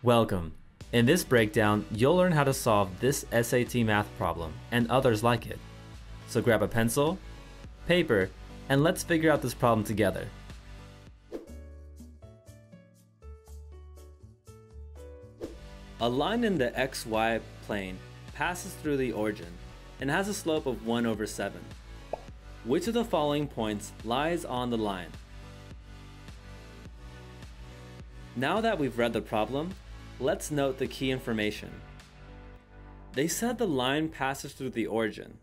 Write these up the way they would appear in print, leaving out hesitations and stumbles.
Welcome. In this breakdown, you'll learn how to solve this SAT math problem and others like it. So grab a pencil, paper, and let's figure out this problem together. A line in the XY plane passes through the origin and has a slope of 1/7. Which of the following points lies on the line? Now that we've read the problem, let's note the key information. They said the line passes through the origin.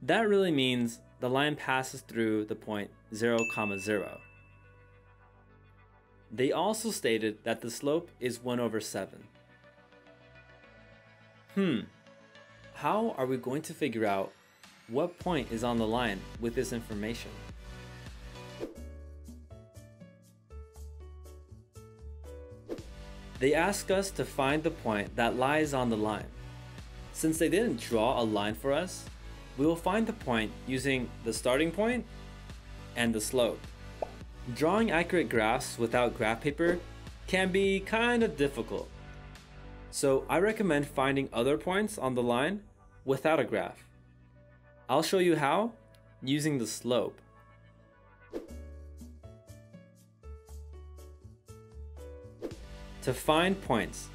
That really means the line passes through the point 0, 0. They also stated that the slope is 1/7. How are we going to figure out what point is on the line with this information? They ask us to find the point that lies on the line. Since they didn't draw a line for us, we will find the point using the starting point and the slope. Drawing accurate graphs without graph paper can be kind of difficult. So I recommend finding other points on the line without a graph. I'll show you how using the slope. To find points,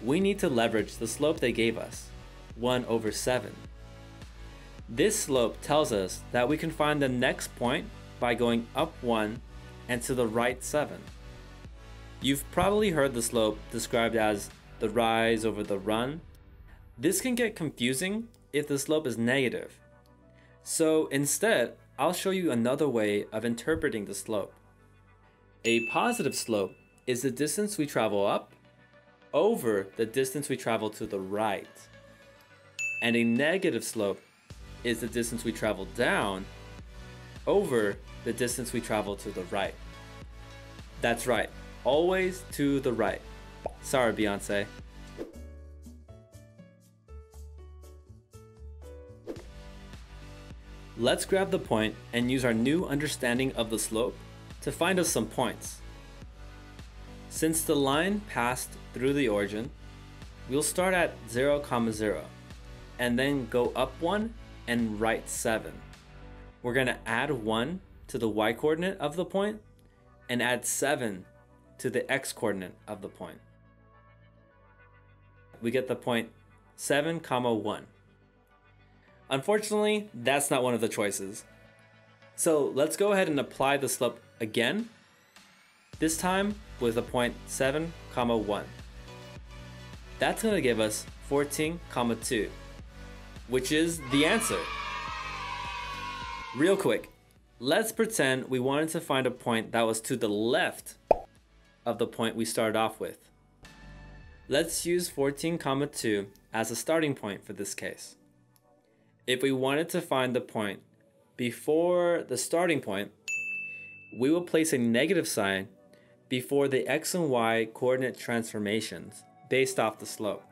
we need to leverage the slope they gave us, 1/7. This slope tells us that we can find the next point by going up 1 and to the right 7. You've probably heard the slope described as the rise over the run. This can get confusing if the slope is negative. So instead, I'll show you another way of interpreting the slope. A positive slope is the distance we travel up over the distance we travel to the right. And a negative slope is the distance we travel down over the distance we travel to the right. That's right, always to the right. Sorry, Beyonce. Let's grab the point and use our new understanding of the slope to find us some points. Since the line passed through the origin, we'll start at 0, 0, and then go up 1 and right 7. We're going to add 1 to the y coordinate of the point and add 7 to the x coordinate of the point. We get the point 7, 1. Unfortunately, that's not one of the choices. So let's go ahead and apply the slope again, this time with a point 7, 1. That's going to give us 14, 2, which is the answer. Real quick, let's pretend we wanted to find a point that was to the left of the point we started off with. Let's use 14, 2 as a starting point for this case. If we wanted to find the point before the starting point, we will place a negative sign before the x and y coordinate transformations based off the slope.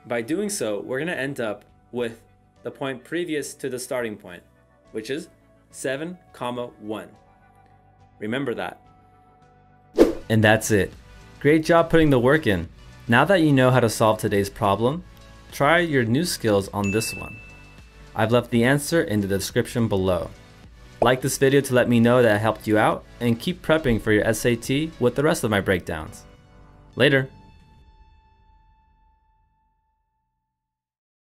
By doing so, we're going to end up with the point previous to the starting point, which is 7, 1. Remember that. And that's it. Great job putting the work in. Now that you know how to solve today's problem, try your new skills on this one. I've left the answer in the description below. Like this video to let me know that it helped you out, and keep prepping for your SAT with the rest of my breakdowns. Later.